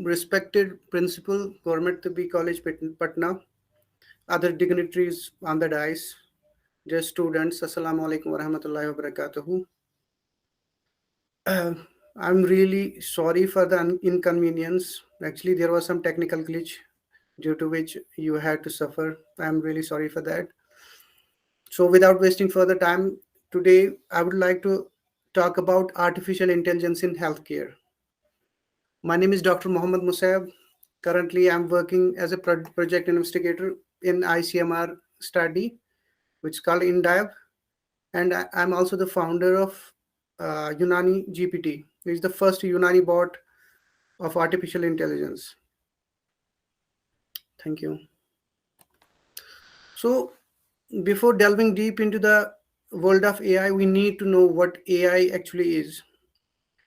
respected principal, Government Tibbi College, Patna, other dignitaries on the dais, dear students, Assalamu alaikum wa rahmatullahi wa barakatuhu. I'm really sorry for the inconvenience. Actually, there was some technical glitch due to which you had to suffer. I'm really sorry for that. So, without wasting further time, today I would like to talk about artificial intelligence in healthcare. My name is Dr. Mohammed Musaib. Currently, I'm working as a project investigator in ICMR study, which is called INDIVE, and I'm also the founder of Unani-GPT, which is the first Unani bot of artificial intelligence. Thank you. So, before delving deep into the world of AI, we need to know what AI actually is.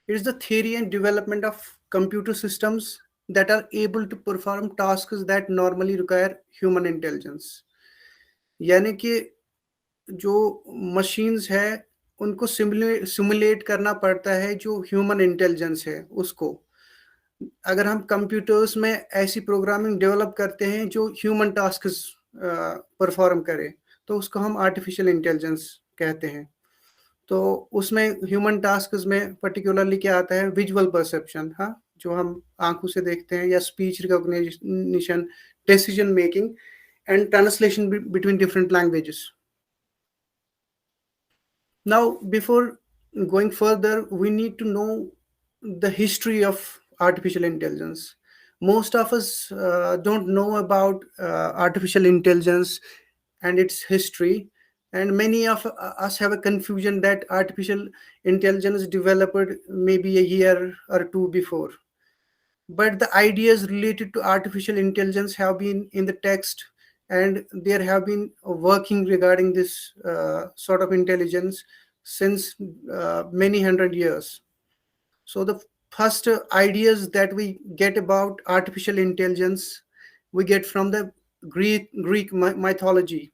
It is the theory and development of computer systems that are able to perform tasks that normally require human intelligence. यानी कि जो machines है उनको simulate करना पड़ता है जो human intelligence है उसको. अगर हम कंप्यूटर्स में ऐसी प्रोग्रामिंग डेवलप करते हैं जो ह्यूमन टास्क्स परफॉर्म करे तो उसको हम आर्टिफिशियल इंटेलिजेंस कहते हैं. तो उसमें ह्यूमन टास्क्स में पर्टिकुलरली क्या आता है, विजुअल परसेप्शन, हाँ, जो हम आंखों से देखते हैं, या speech recognition, decision making and translation between different languages. Now, before going further, we need to know the history of artificial intelligence. Most of us don't know about artificial intelligence and its history, and many of us have a confusion that artificial intelligence developed maybe a year or two before. But the ideas related to artificial intelligence have been in the text, and there have been working regarding this sort of intelligence since many hundred years. So the first ideas that we get about artificial intelligence we get from the Greek mythology.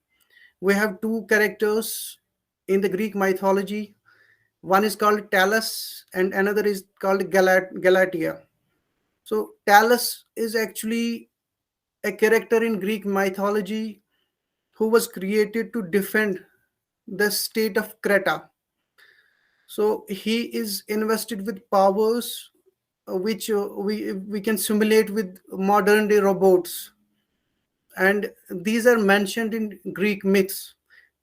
We have two characters in the Greek mythology. One is called Talus and another is called Galatea. So Talus is actually a character in Greek mythology who was created to defend the state of Crete. So he is invested with powers which we can simulate with modern day robots, and these are mentioned in Greek myths.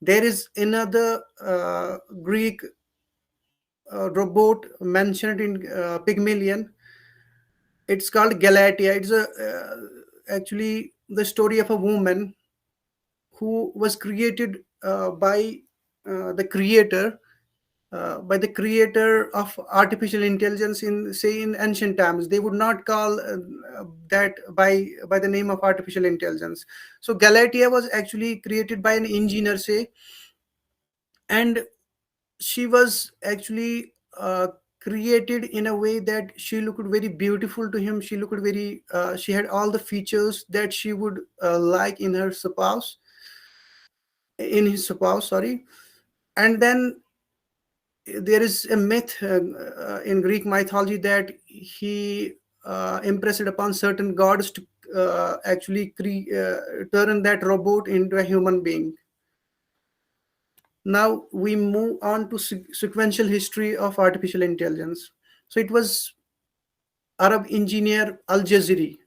There is another Greek robot mentioned in Pygmalion. It's called Galatea. It's actually the story of a woman who was created the creator by the creator of artificial intelligence in, say, in ancient times. They would not call that by the name of artificial intelligence. So Galatea was actually created by an engineer, say, and she was actually created in a way that she looked very beautiful to him. She looked very she had all the features that she would like in her spouse, in his spouse, sorry. And then there is a myth in Greek mythology that he impressed upon certain gods to actually turn that robot into a human being. Now we move on to sequential history of artificial intelligence. So it was Arab engineer Al-Jazari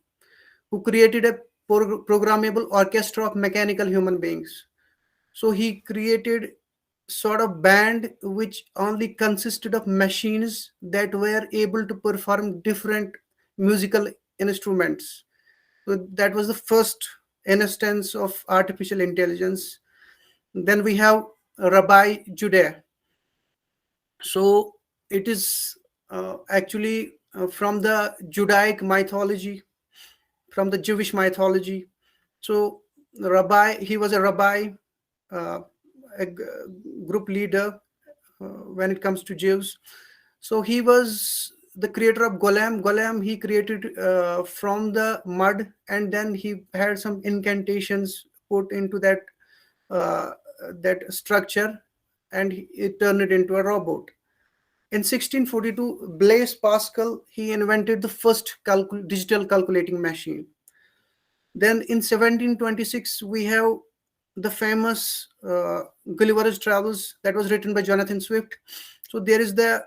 who created a programmable orchestra of mechanical human beings. So he created sort of band which only consisted of machines that were able to perform different musical instruments. So that was the first instance of artificial intelligence. Then we have Rabbi Judah. So it is actually from the Judaic mythology, from the Jewish mythology. So he was a rabbi, a group leader when it comes to Jews. So he was the creator of Golem. Golem he created from the mud, and then he had some incantations put into that that structure, and it turned it into a robot. In 1642, Blaise Pascal, he invented the first digital calculating machine. Then in 1726, we have the famous Gulliver's Travels that was written by Jonathan Swift. So there is the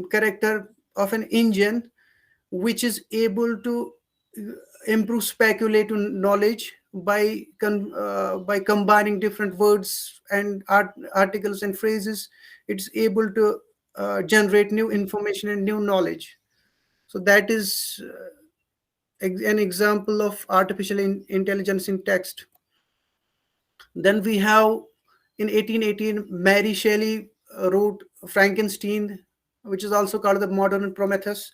character of an engine which is able to improve speculative knowledge by combining different words and articles and phrases. It's able to generate new information and new knowledge. So that is an example of artificial intelligence in text. Then we have in 1818, Mary Shelley wrote Frankenstein, which is also called the modern Prometheus.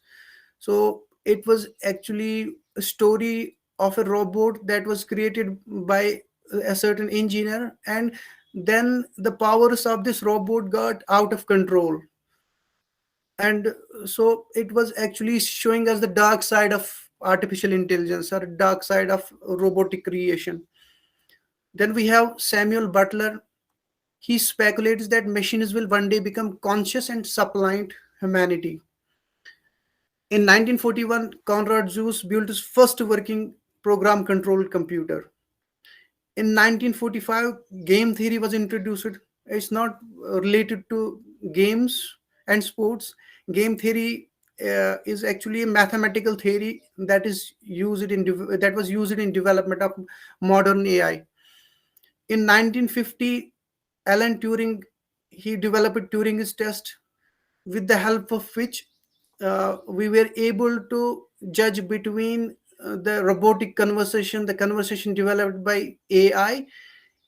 So it was actually a story of a robot that was created by a certain engineer, and then the powers of this robot got out of control. And so it was actually showing us the dark side of artificial intelligence or dark side of robotic creation. Then we have Samuel Butler. He speculates that machines will one day become conscious and supplant humanity. In 1941, Conrad Zuse built his first working program controlled computer. In 1945, game theory was introduced. It's not related to games and sports. Game theory is actually a mathematical theory that was used in development of modern AI. In 1950, Alan Turing, he developed Turing's test, with the help of which we were able to judge between the conversation developed by AI,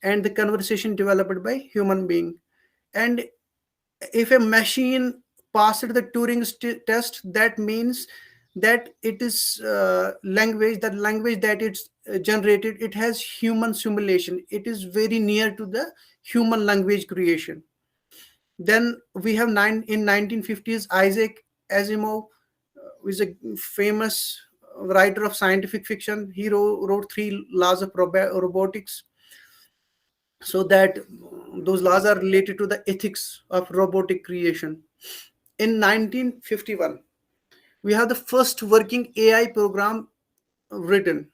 and the conversation developed by human being. And if a machine passed the Turing test, that means that it is language that it's generated, it has human simulation. It is very near to the human language creation. Then we have 1950s, Isaac Asimov, who is a famous writer of scientific fiction. He wrote three laws of robotics, so that those laws are related to the ethics of robotic creation. In 1951, we have the first working AI program written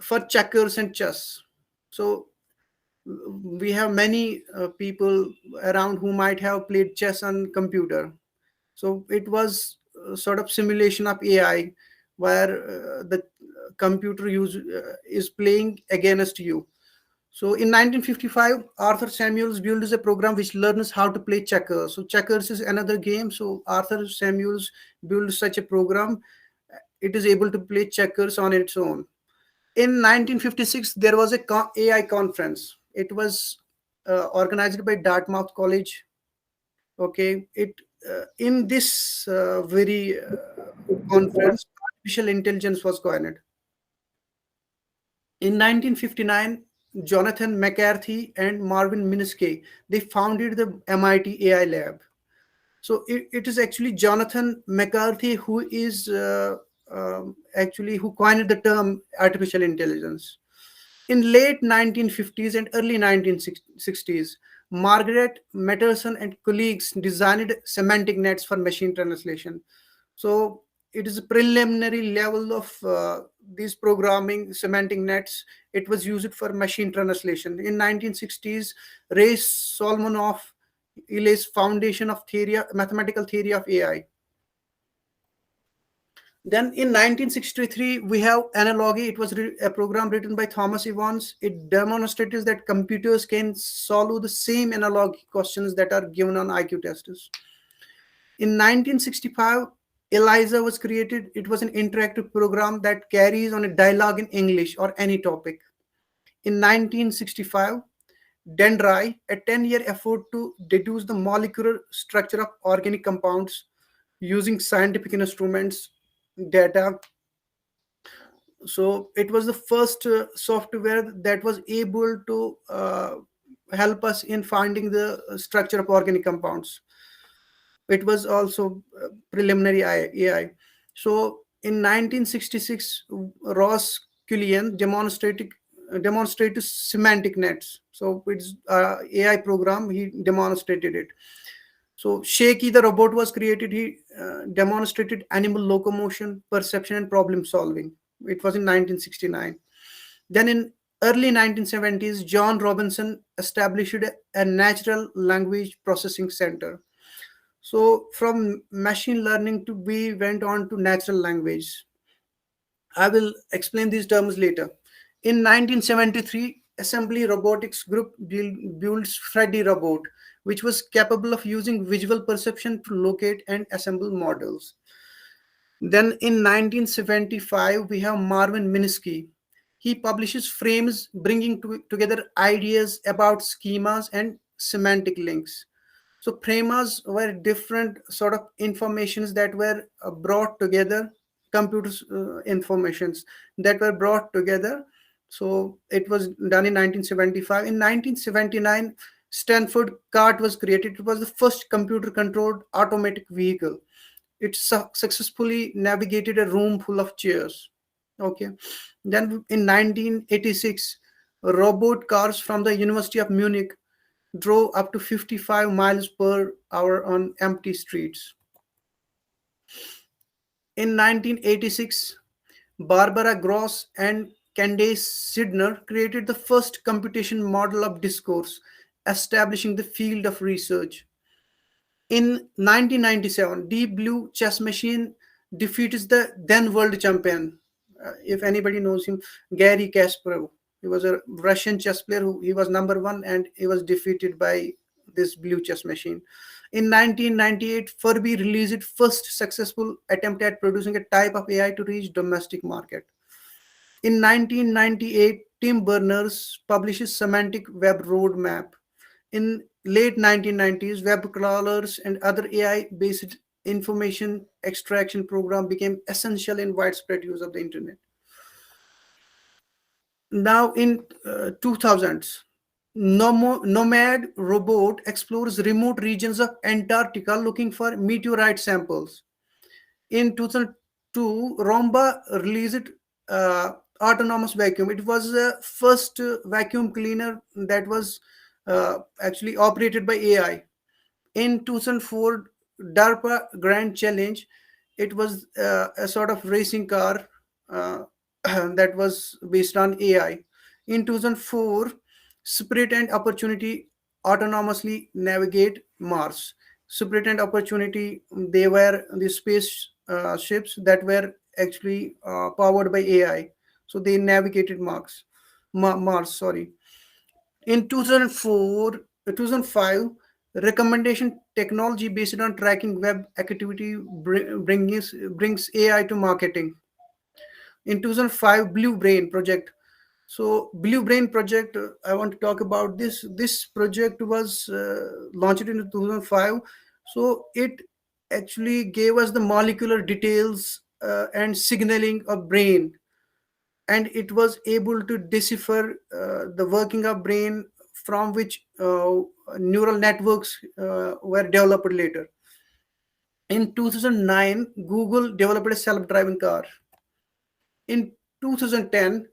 for checkers and chess. So we have many people around who might have played chess on computer. So it was a sort of simulation of AI, where the computer is playing against you. So in 1955, Arthur Samuels built a program which learns how to play checkers. So checkers is another game. So Arthur Samuels built such a program. It is able to play checkers on its own. In 1956, there was a AI conference. It was organized by Dartmouth College. Okay, it in this very conference, artificial intelligence was coined. In 1959, Jonathan McCarthy and Marvin Minsky, they founded the MIT AI lab. So it is actually Jonathan McCarthy who is actually who coined the term artificial intelligence. In late 1950s and early 1960s, Margaret Matterson and colleagues designed semantic nets for machine translation. So it is a preliminary level of these programming semantic nets. It was used for machine translation. In 1960s, Ray Solomon lays foundation of mathematical theory of AI. Then in 1963, we have analogy. It was a program written by Thomas Evans. It demonstrates that computers can solve the same analog questions that are given on IQ tests. In 1965, ELIZA was created. It was an interactive program that carries on a dialogue in English or any topic. In 1965, Dendri, a 10-year effort to deduce the molecular structure of organic compounds using scientific instruments, data. So it was the first software that was able to help us in finding the structure of organic compounds. It was also preliminary AI. So in 1966, Ross Cullinan demonstrated semantic nets. So it's AI program. He demonstrated it. So Shaky the robot was created. He demonstrated animal locomotion, perception, and problem solving. It was in 1969. Then in early 1970s, John Robinson established a natural language processing center. So from machine learning to we went on to natural language. I will explain these terms later. In 1973, Assembly Robotics Group builds Freddy robot, which was capable of using visual perception to locate and assemble models. Then in 1975, we have Marvin Minsky. He publishes frames bringing together ideas about schemas and semantic links. So premas were different sort of informations that were brought together, computers informations that were brought together. So it was done in 1975. In 1979, Stanford CART was created. It was the first computer-controlled automatic vehicle. It successfully navigated a room full of chairs. Okay. Then in 1986, robot cars from the University of Munich drove up to 55 miles per hour on empty streets. In 1986, Barbara Gross and Candace Sidner created the first computation model of discourse, establishing the field of research. In 1997, Deep Blue chess machine defeats the then world champion. If anybody knows him, Gary Kasparov. He was a Russian chess player who he was number one and he was defeated by this blue chess machine. In 1998, Furby released its first successful attempt at producing a type of AI to reach domestic market. In 1998, Tim Berners publishes Semantic Web Roadmap. In late 1990s, web crawlers and other AI-based information extraction program became essential in widespread use of the internet. Now in 2000s, Nomad robot explores remote regions of Antarctica looking for meteorite samples. In 2002, Romba released uh, autonomous vacuum. It was the first vacuum cleaner that was actually operated by AI. In 2004, DARPA Grand Challenge, it was a sort of racing car uh, that was based on AI. In 2004, Spirit and Opportunity autonomously navigate Mars. Spirit and Opportunity, they were the space ships that were actually powered by AI. So they navigated Mars, sorry. In 2004, 2005, recommendation technology based on tracking web activity brings AI to marketing. In 2005, Blue Brain project. So Blue Brain project, I want to talk about this. This project was launched in 2005. So it actually gave us the molecular details and signaling of brain, and it was able to decipher the working of brain from which neural networks were developed later. In 2009, Google developed a self-driving car. In 2010,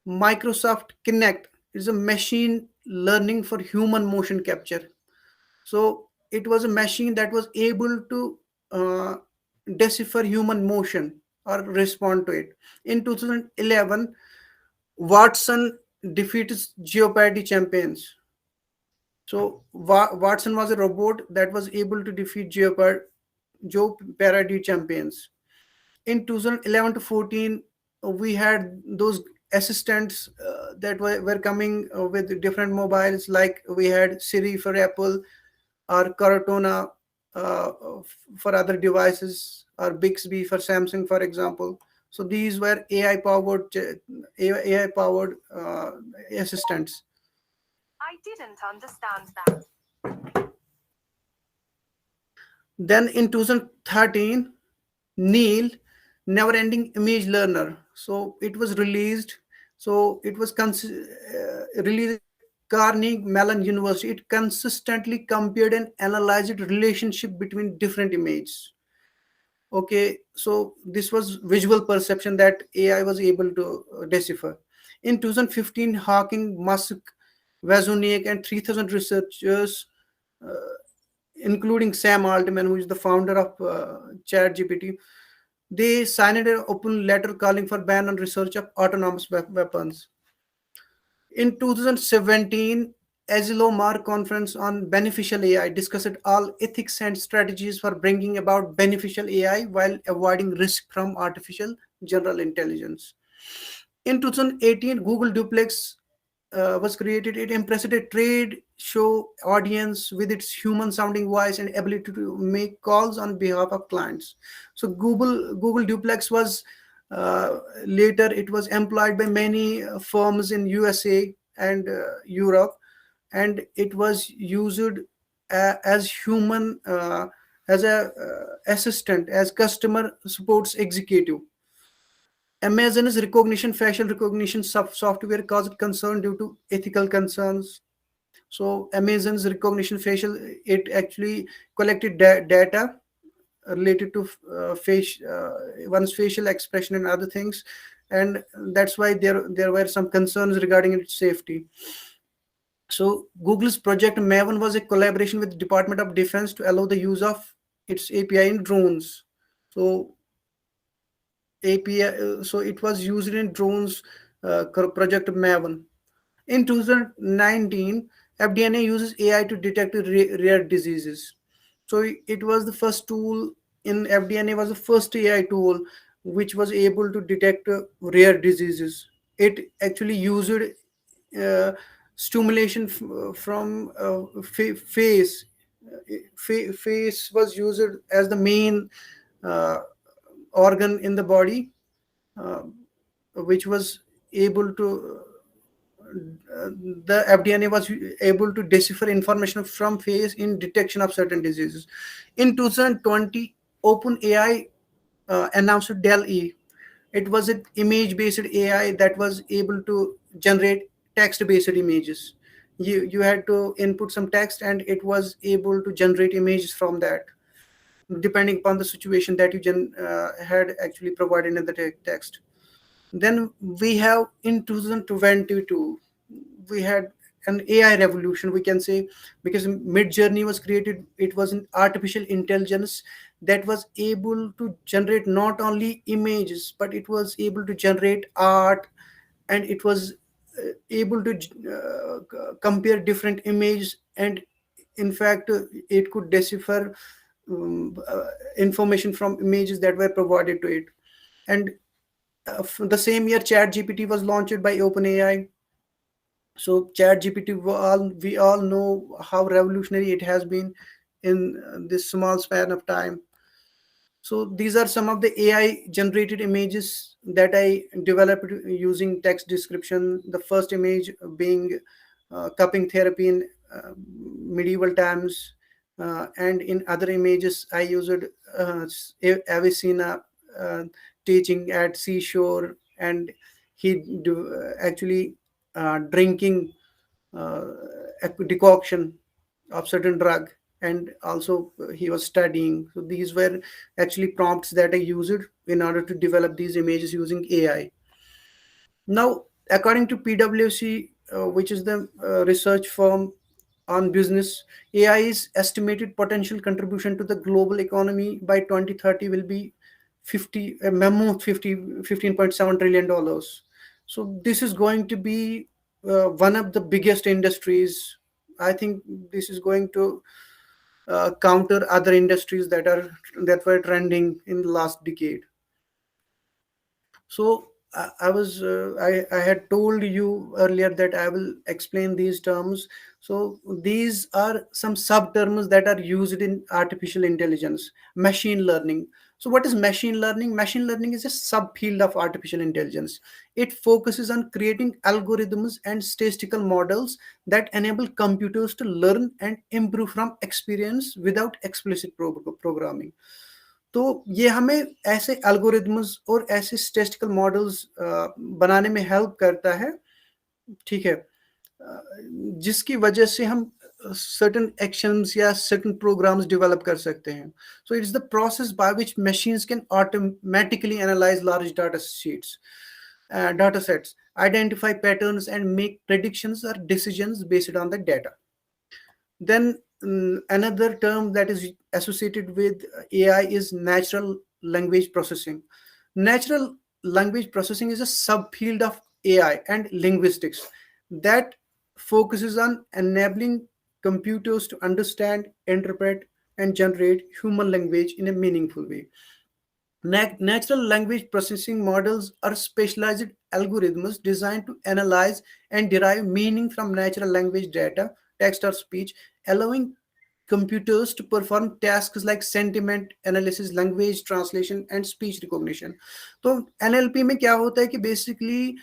Microsoft Kinect is a machine learning for human motion capture. So it was a machine that was able to uh, decipher human motion or respond to it. In 2011, Watson defeats Jeopardy champions. So Watson was a robot that was able to defeat Jeopardy champions. In 2011 to 14, we had those assistants that were coming with different mobiles, like we had Siri for Apple or Cortana uh, for other devices, or Bixby for Samsung, for example. So these were AI powered assistants. I didn't understand that. Then in 2013, Neil, Never Ending Image Learner. So it was released. So it was released at Carnegie Mellon University. It consistently compared and analyzed relationship between different images. Okay, so this was visual perception that AI was able to decipher. In 2015, Hawking, Musk, Wozniak, and 3,000 researchers uh, including Sam Altman, who is the founder of ChatGPT. They signed an open letter calling for ban on research of autonomous weapons. In 2017, Asilomar Conference on Beneficial AI discussed all ethics and strategies for bringing about beneficial AI while avoiding risk from artificial general intelligence. In 2018, Google Duplex was created. It impressed a trade show audience with its human sounding voice and ability to make calls on behalf of clients. So Google Duplex was later it was employed by many firms in USA and Europe, and it was used as human as a assistant, as customer supports executive. Amazon's recognition, facial recognition software caused concern due to ethical concerns. So Amazon's recognition facial, it actually collected data related to one's facial expression and other things, and that's why there were some concerns regarding its safety. So Google's Project Maven was a collaboration with the Department of Defense to allow the use of its API in drones. So API, so it was used in drones, Project Maven. In 2019, FDNA uses AI to detect rare diseases. So it was the first tool in FDNA was the first AI tool which was able to detect rare diseases. It actually used uh, stimulation from face. Face was used as the main uh, organ in the body, uh, which was able to the FDNA was able to decipher information from face in detection of certain diseases. In 2020, OpenAI announced DALL-E. It was an image-based AI that was able to generate text-based images. You had to input some text, and it was able to generate images from that, depending upon the situation that you had actually provided in the text. Then we have in 2022, we had an AI revolution, we can say, because Mid Journey was created. It was an artificial intelligence that was able to generate not only images, but it was able to generate art, and it was able to compare different images, and in fact, it could decipher information from images that were provided to it. And the same year, ChatGPT was launched by OpenAI. So ChatGPT, we all know how revolutionary it has been in this small span of time. So these are some of the AI generated images that I developed using text description. The first image being cupping therapy in medieval times, and in other images I used Avicenna uh, teaching at seashore, and actually drinking uh, a decoction of certain drug, and also he was studying. So these were actually prompts that I used in order to develop these images using AI. Now, according to PwC, which is the research firm on business, AI's estimated potential contribution to the global economy by 2030 will be 50 a mammoth 50 $15.7 trillion. So this is going to be one of the biggest industries. I think this is going to counter other industries that were trending in the last decade. So I had told you earlier that I will explain these terms. So these are some sub terms that are used in artificial intelligence, machine learning. So what is machine learning? Machine learning is a subfield of artificial intelligence. It focuses on creating algorithms and statistical models that enable computers to learn and improve from experience without explicit programming. तो ये हमें ऐसे algorithms और ऐसे statistical models बनाने में help करता है, ठीक है, जिसकी वजह से हम सर्टेन एक्शंस या सर्टेन प्रोग्राम्स डेवलप कर सकते हैं. So it's the process by which machines can automatically analyse large data sets, identify patterns, and make predictions or decisions based on the data. Then another term that is associated with AI is natural language processing. Natural language processing is a subfield of AI and linguistics that focuses on enabling computers to understand, interpret, and generate human language in a meaningful way. Natural language processing models are specialized algorithms designed to analyze and derive meaning from natural language data, text or speech, allowing computers to perform tasks like sentiment analysis, language translation and speech recognition. तो NLP में क्या होता है कि basically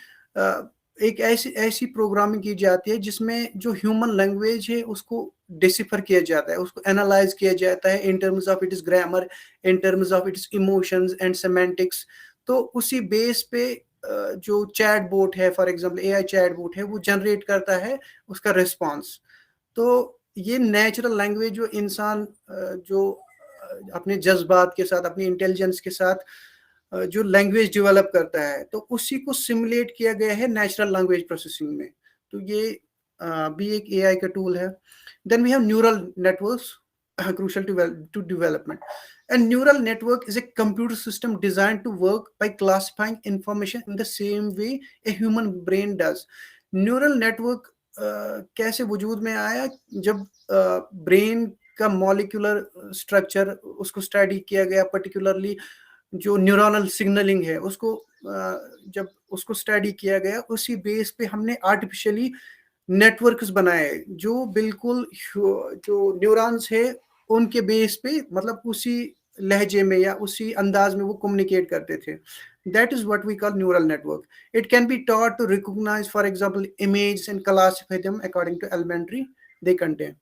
एक ऐसी ऐसी programming की जाती है जिसमें जो ह्यूमन लैंग्वेज है उसको डिसिफर किया जाता है, उसको एनालाइज किया जाता है in terms of it is grammar, in terms of its emotions and semantics. तो उसी बेस पे जो चैट बोट है, for example AI chat bot है, वो जनरेट करता है उसका रिस्पांस. तो ये नेचुरल लैंग्वेज जो इंसान जो अपने जज्बात के साथ, अपनी इंटेलिजेंस के साथ जो लैंग्वेज डेवलप करता है, तो उसी को सिमुलेट किया गया है नेचुरल लैंग्वेज प्रोसेसिंग में. तो ये भी एक एआई का टूल है. Then we have neural networks, crucial to development. A neural network is a computer system designed to work by classifying information in the same way a human brain does. Neural network कैसे वजूद में आया? जब brain का molecular structure उसको study किया गया, particularly जो न्यूरोनल सिग्नलिंग है उसको जब उसको स्टडी किया गया, उसी बेस पे हमने आर्टिफिशियली नेटवर्क्स बनाए जो बिल्कुल जो न्यूरॉन्स है उनके बेस पे, मतलब उसी लहजे में या उसी अंदाज में वो कम्युनिकेट करते थे. That is what we call neural network. It can be taught to recognize, for example, images and classify them according to elementary they contain.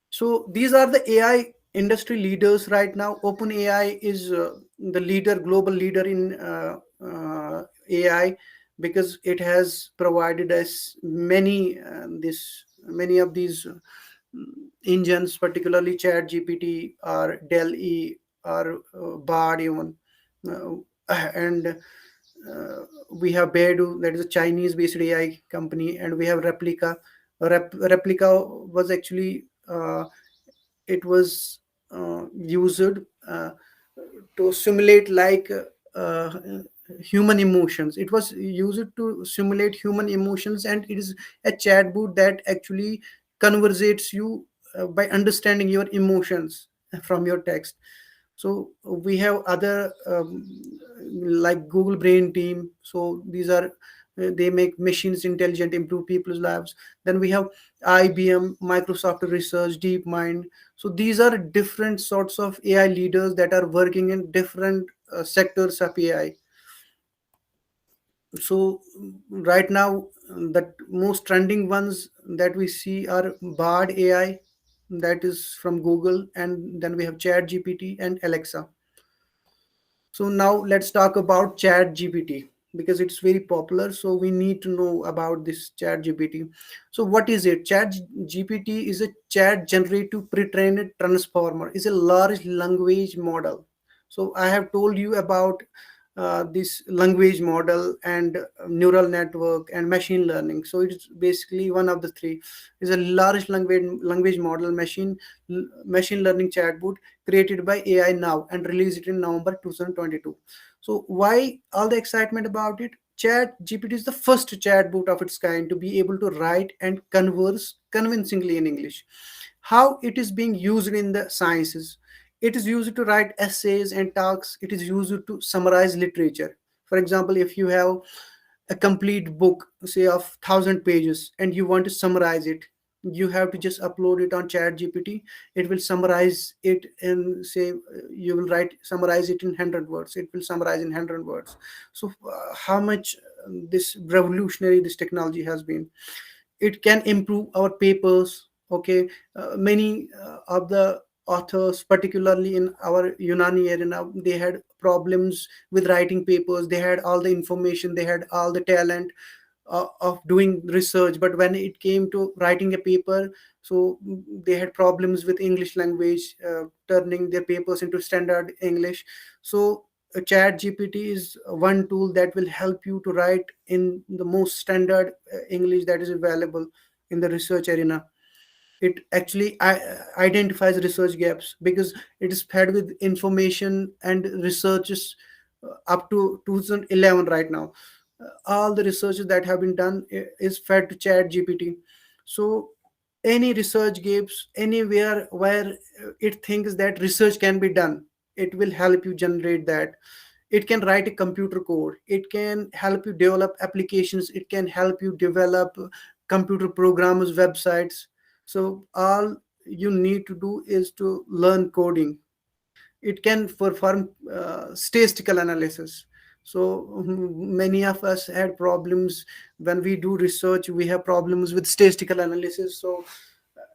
So these are the AI industry leaders right now. OpenAI is the leader, global leader in AI, because it has provided us many of these engines, particularly Chat GPT or Dell E or Bard even, and we have Beidou, that is a Chinese-based AI company, and we have Replica. Replica was actually it was used uh, to simulate like uh, human emotions. It was used to simulate human emotions, and it is a chatbot that actually conversates you by understanding your emotions from your text. So we have other like Google Brain Team. So these are they make machines intelligent, improve people's lives. Then we have IBM, Microsoft Research, DeepMind. So these are different sorts of AI leaders that are working in different sectors of AI. So right now, the most trending ones that we see are Bard AI, that is from Google, and then we have Chat GPT and Alexa. So now let's talk about Chat GPT because it's very popular. So we need to know about this Chat GPT. So what is it? Chat GPT is a chat generative pre-trained transformer. Is a large language model. So I have told you about this language model and neural network and machine learning. So it's basically one of the three. Is a large language model machine learning chatbot created by AI now and released it in November 2022. So why all the excitement about it? Chat GPT is the first chatbot of its kind to be able to write and converse convincingly in English. How it is being used in the sciences? It is used to write essays and talks. It is used to summarize literature. For example, if you have a complete book, say of 1,000 pages, and you want to summarize it, you have to just upload it on Chat GPT. It will summarize it in, say, you will write summarize it in 100 words. It will summarize in 100 words. So how much this revolutionary this technology has been. It can improve our papers. Okay, many of the authors, particularly in our Unani arena, they had problems with writing papers. They had all the information, they had all the talent of doing research, but when it came to writing a paper, so they had problems with English language, turning their papers into standard English. So Chat GPT is one tool that will help you to write in the most standard English that is available in the research arena. It actually identifies research gaps because it is fed with information and researches up to 2011 right now. All the researches that have been done is fed to chat gpt. So any research gaps anywhere where it thinks that research can be done, it will help you generate that. It can write a computer code, it can help you develop applications, it can help you develop computer programs, websites. So all you need to do is to learn coding. It can perform statistical analysis. So many of us had problems when we do research, we have problems with statistical analysis. So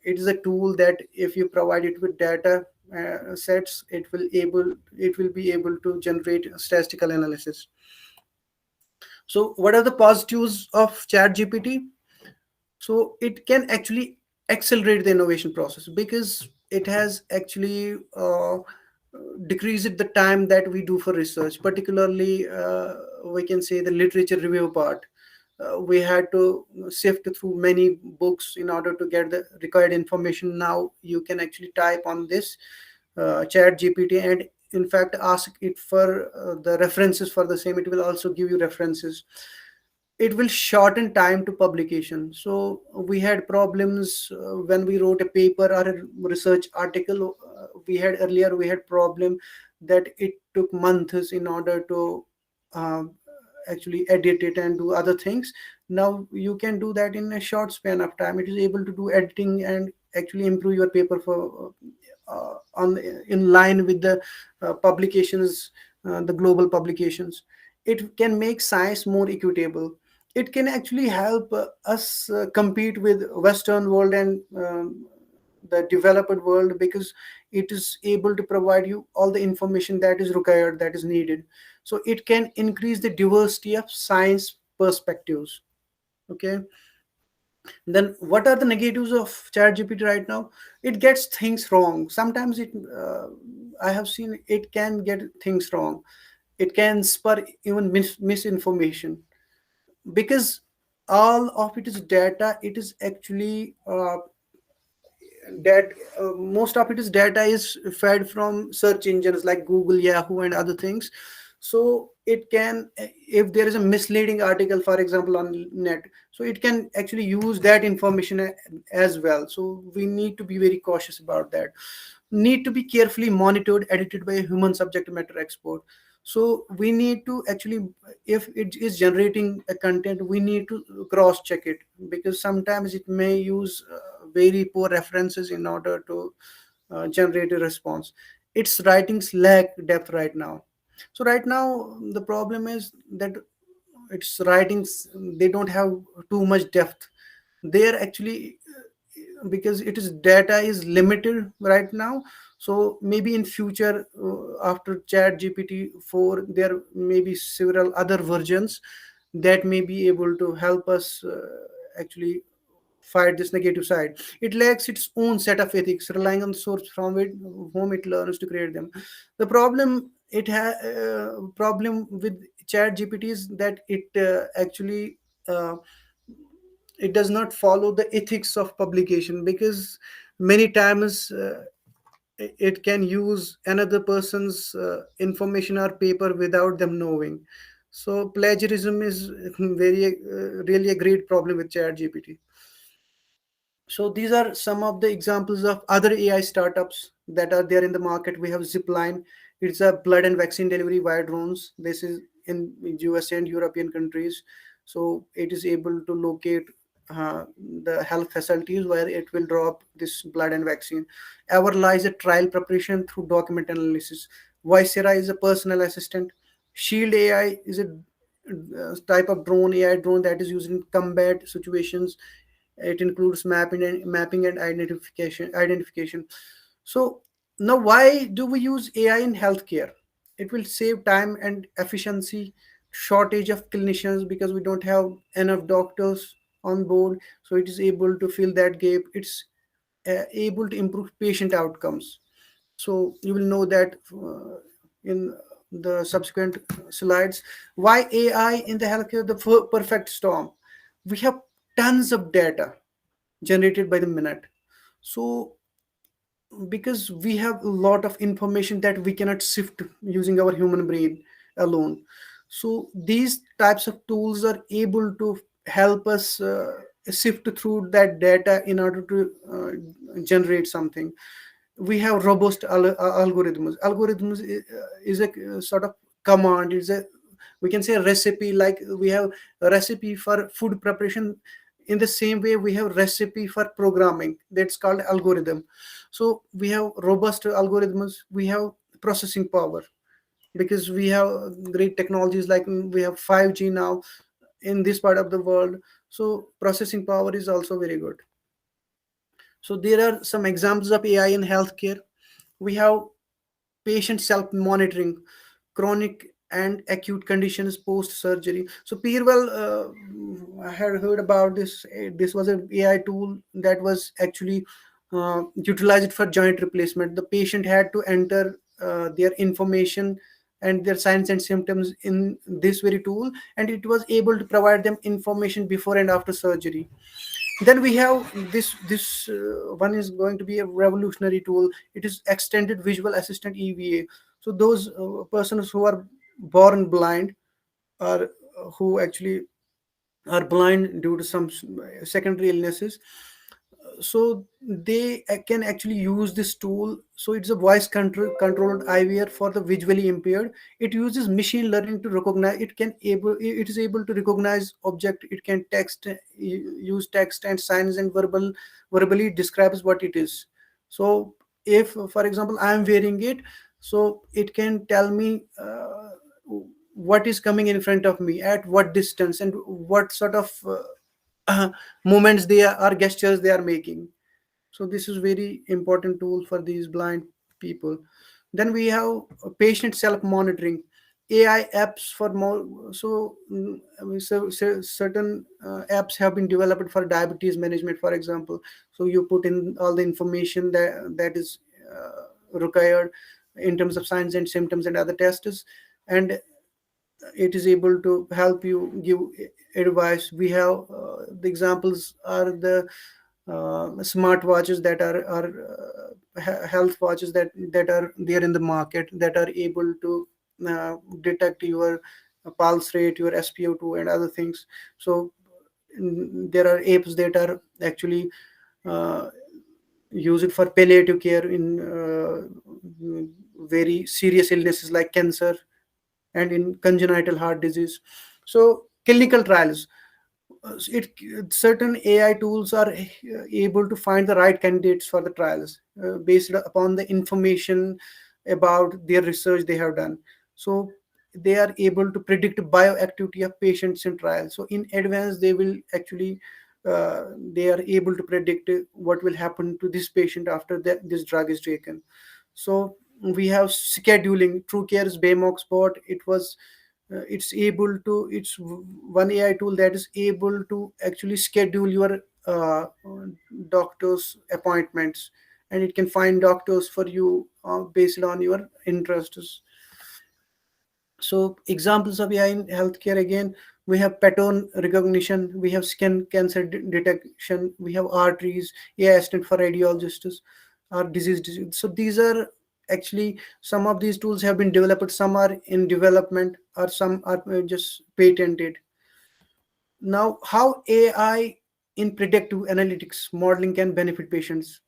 it is a tool that if you provide it with data sets, it will be able to generate statistical analysis. So what are the positives of chat gpt? So it can actually accelerate the innovation process because it has actually decreased the time that we do for research, particularly we can say the literature review part. We had to sift through many books in order to get the required information. Now you can actually type on this chat gpt and in fact ask it for the references for the same. It will also give you references. It will shorten time to publication. So we had problems when we wrote a paper or a research article. We had problem that it took months in order to uh, actually edit it and do other things. Now you can do that in a short span of time. It is able to do editing and actually improve your paper for on in line with the publications, the global publications. It can make science more equitable. It can actually help us compete with western world and the developed world because it is able to provide you all the information that is required, that is needed. So it can increase the diversity of science perspectives. Okay, then what are the negatives of chat gpt right now? It gets things wrong sometimes. I have seen it can get things wrong. It can spur even misinformation because all of it is data. It is actually that most of it is data is fed from search engines like Google, Yahoo, and other things. So it can, if there is a misleading article, for example, on net, so it can actually use that information as well. So we need to be very cautious about that. Need to be carefully monitored, edited by a human subject matter expert. So we need to actually, if it is generating a content, we need to cross check it because sometimes it may use very poor references in order to generate a response. Its writings lack depth right now. So right now the problem is that its writings, they don't have too much depth. They are actually because it is data is limited right now. So maybe in future after chat gpt 4 there may be several other versions that may be able to help us actually fight this negative side. It lacks its own set of ethics, relying on the source from whom it learns to create them. The problem with chat gpt is that it actually uh, it does not follow the ethics of publication because many times it can use another person's information or paper without them knowing. So plagiarism is very really a great problem with chat gpt. So these are some of the examples of other AI startups that are there in the market. We have Zipline. It's a blood and vaccine delivery via drones. This is in USA and European countries. So it is able to locate uh, the health facilities where it will drop this blood and vaccine. Everla is a trial preparation through document analysis. Vicera is a personal assistant. Shield AI is a type of drone, AI drone that is used in combat situations. It includes mapping and identification. So now why do we use AI in healthcare? It will save time and efficiency, shortage of clinicians because we don't have enough doctors on board. So it is able to fill that gap. It's able to improve patient outcomes. So you will know that in the subsequent slides. Why AI in the healthcare? The perfect storm. We have tons of data. generated by the minute. So because we have a lot of information that we cannot sift using our human brain alone, so these types of tools are able to help us sift through that data in order to generate something. We have robust algorithms. Is a sort of command, is a, we can say, a recipe. Like we have a recipe for food preparation, in the same way we have recipe for programming, that's called algorithm. So we have robust algorithms, we have processing power, because we have great technologies, like we have 5G now in this part of the world. So processing power is also very good. So there are some examples of AI in healthcare. We have patient self monitoring, chronic and acute conditions post surgery. So Peerwell, I had heard about this. This was an AI tool that was actually utilized for joint replacement. The patient had to enter their information and their signs and symptoms in this very tool, and it was able to provide them information before and after surgery. Then we have this one is going to be a revolutionary tool. It is extended visual assistant, EVA. So those persons who are born blind, or who actually are blind due to some secondary illnesses, so they can actually use this tool. So it's a controlled IVR for the visually impaired. It uses machine learning to recognize, it is able to recognize object. It can use text and signs, and verbally describes what it is. So if for example I am wearing it, so it can tell me what is coming in front of me, at what distance, and what sort of movements they are, or gestures they are making. So this is very important tool for these blind people. Then we have patient self monitoring, AI apps for more. So, certain apps have been developed for diabetes management, for example. So you put in all the information that is required in terms of signs and symptoms and other tests, and it is able to help you give advice. We have the examples are the smart watches that are health watches that are there in the market, that are able to detect your pulse rate, your SpO2, and other things. So there are apes that are actually uh, use it for palliative care in very serious illnesses like cancer and in congenital heart disease. So clinical trials, it certain AI tools are able to find the right candidates for the trials based upon the information about their research they have done. So they are able to predict bioactivity of patients in trials. So in advance they will actually they are able to predict what will happen to this patient after this drug is taken. So we have scheduling, TrueCare's Baymox bot. It's one AI tool that is able to actually schedule your doctor's appointments, and it can find doctors for you based on your interests. So examples of AI in healthcare, again, we have pattern recognition, we have skin cancer detection, we have arteries, AI assistant for radiologists, or disease. So these are actually some of these tools have been developed. Some are in development, or some are just patented. Now, how AI in predictive analytics modeling can benefit patients?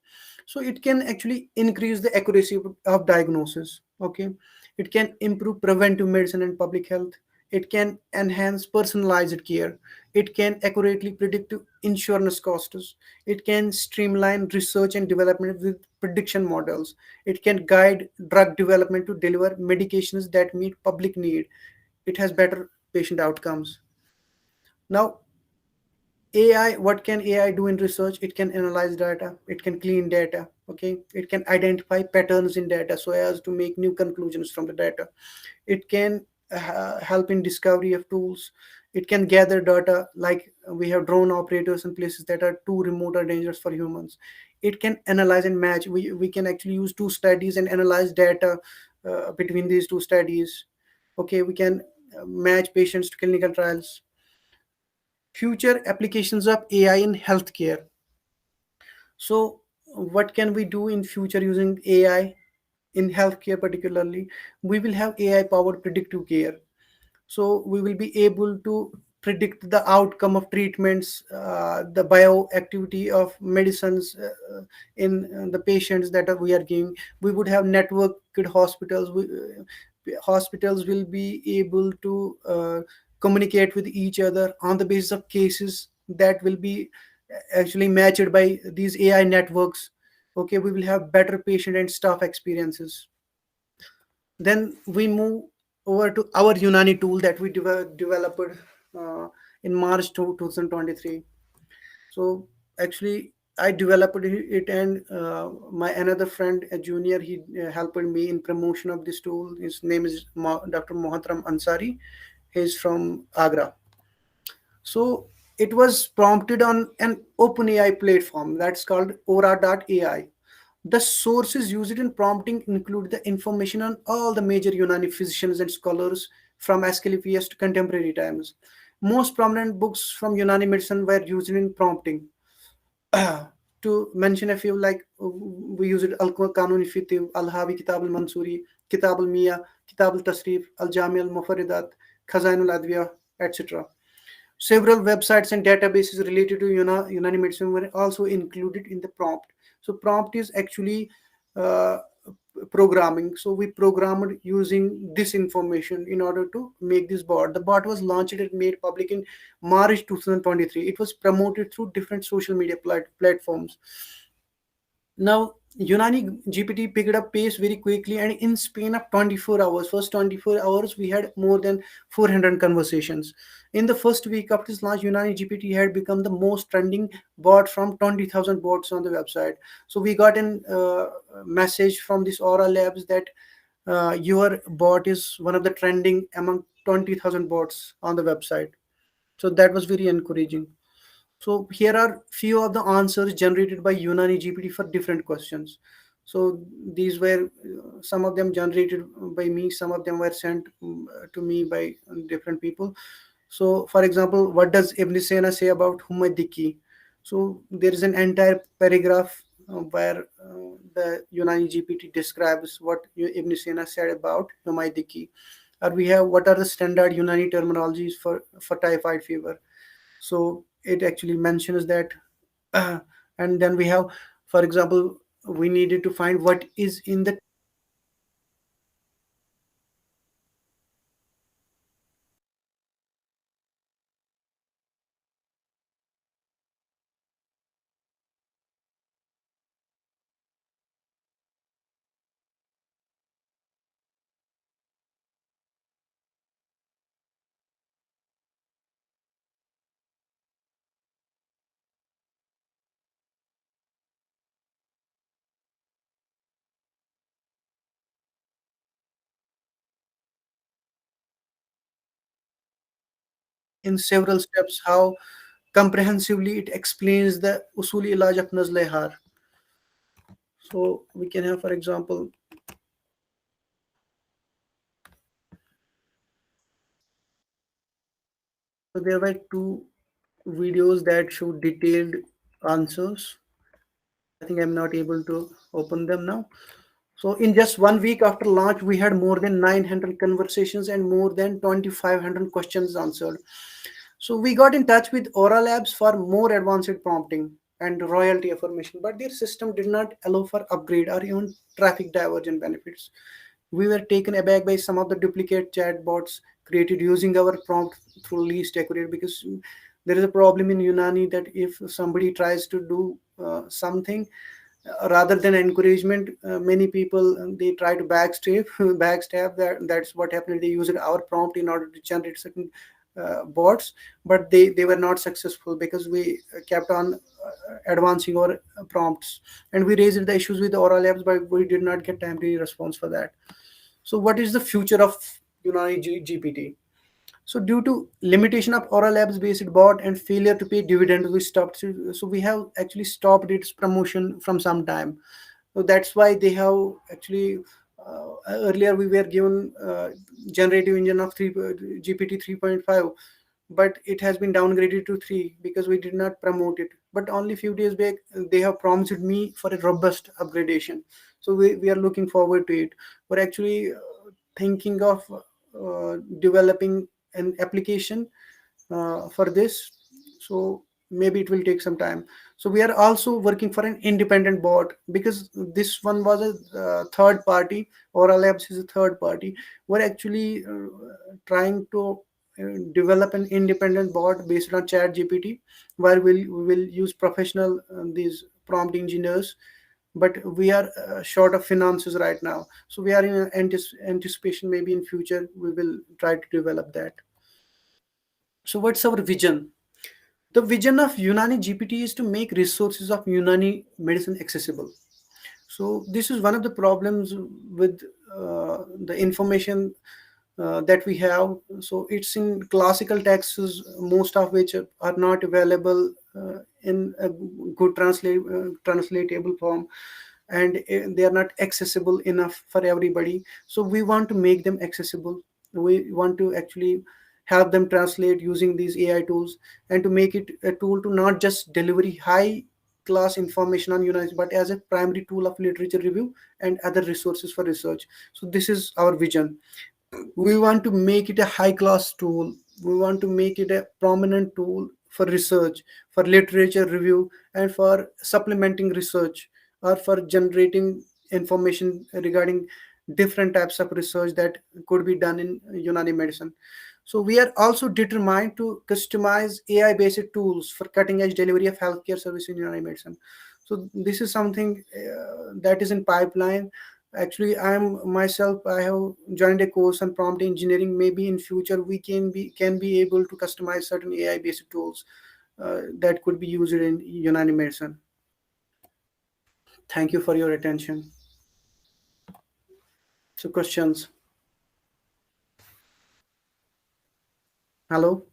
So it can actually increase the accuracy of diagnosis. Okay, it can improve preventive medicine and public health. It can enhance personalized care. It can accurately predict insurance costs. It can streamline research and development with prediction models. It can guide drug development to deliver medications that meet public need. It has better patient outcomes. Now, AI, what can AI do in research? It can analyze data, it can clean data, okay? It can identify patterns in data so as to make new conclusions from the data. It can help in discovery of tools. It can gather data, like we have drone operators in places that are too remote or dangerous for humans. It can analyze and match. We can actually use two studies and analyze data between these two studies. Okay, we can match patients to clinical trials. Future applications of AI in healthcare. So what can we do in future using AI in healthcare particularly? We will have AI powered predictive care. So we will be able to predict the outcome of treatments, the bioactivity of medicines in the patients that we are giving. We would have networked hospitals. Hospitals will be able to communicate with each other on the basis of cases that will be actually matched by these AI networks. Okay, we will have better patient and staff experiences. Then we move over to our Unani tool that we developed uh, in March 2023. So actually, I developed it, and my another friend, a junior, he helped me in promotion of this tool. His name is Dr. Mohatram Ansari. He's from Agra. So it was prompted on an OpenAI platform that's called Aura.ai. The sources used in prompting include the information on all the major Unani physicians and scholars from Asclepius to contemporary times. Most prominent books from Unani medicine were used in prompting. To mention a few, like we use it Al Qanun Fitiv, Al Hawi Kitab al Mansuri, Kitab al Miya, Kitab al Tasrif, Al Jami al Mufaridat, Khazain al Adwiya, etc. Several websites and databases related to Unani medicine were also included in the prompt. So prompt is actually uh, programming. So we programmed using this information in order to make this bot. The bot was launched and made public in March 2023. It was promoted through different social media platforms. Now, Unani GPT picked up pace very quickly, and in span of 24 hours, first 24 hours, we had more than 400 conversations. In the first week after its launch, Unani GPT had become the most trending bot from 20,000 bots on the website. So we got a message from this Aura Labs that your bot is one of the trending among 20,000 bots on the website. So that was very encouraging. So here are few of the answers generated by Unani GPT for different questions. So these were some of them generated by me, some of them were sent to me by different people. So for example, what does Ibn Sina say about Humaydiki? So there is an entire paragraph where the Unani GPT describes what Ibn Sina said about Humaydiki. Or we have what are the standard Unani terminologies for typhoid fever. So it actually mentions that. And then we have, for example, we needed to find what is in the in several steps how comprehensively it explains the usuli ilaj of nazle har. So we can have, for example, so there were two videos that show detailed answers. I think I'm not able to open them now. So in just 1 week after launch, we had more than 900 conversations and more than 2,500 questions answered. So we got in touch with Aura Labs for more advanced prompting and royalty affirmation, but their system did not allow for upgrade or even traffic diversion benefits. We were taken aback by some of the duplicate chatbots created using our prompt through least accurate, because there is a problem in Unani that if somebody tries to do something, rather than encouragement, many people they try to backstab backstab. That's what happened. They used our prompt in order to generate certain bots, but they were not successful because we kept on advancing our prompts, and we raised the issues with Aura Labs, but we did not get timely response for that. So what is the future of Unani GPT? So due to limitation of Aura Labs based bot and failure to pay dividends, we stopped. So we have actually stopped its promotion from some time. So that's why they have actually earlier we were given generative engine of GPT 3.5, but it has been downgraded to 3 because we did not promote it. but only few days back they have promised me for a robust upgradation. So we are looking forward to it. We're actually thinking of developing an application for this. So maybe it will take some time. So we are also working for an independent bot, because this one was a third party. Aura Labs is a third party. We're actually trying to develop an independent bot based on chat gpt, where we will use professional these prompt engineers. But we are short of finances right now, so we are in anticipation. Maybe in future we will try to develop that. So what's our vision? The vision of Unani GPT is to make resources of Unani medicine accessible. So this is one of the problems with the information that we have. So it's in classical texts, most of which are not available in a good translatable form, and they are not accessible enough for everybody. So we want to make them accessible. We want to actually help them translate using these AI tools, and to make it a tool to not just deliver high class information on United, but as a primary tool of literature review and other resources for research. So this is our vision. We want to make it a high class tool. We want to make it a prominent tool for research, for literature review, and for supplementing research, or for generating information regarding different types of research that could be done in Unani medicine. So we are also determined to customize AI based tools for cutting edge delivery of healthcare service in Unani medicine. So this is something that is in pipeline. Actually, I have joined a course on prompt engineering. Maybe in future we can be able to customize certain AI based tools that could be used in Unani medicine. Thank you for your attention. So questions. Hello.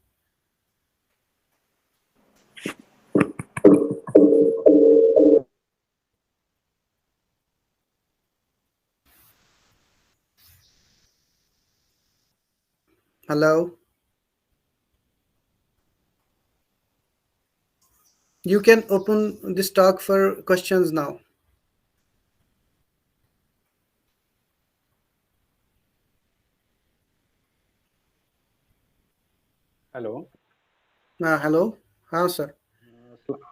Hello. You can open this talk for questions now. Hello. Hello. Sir.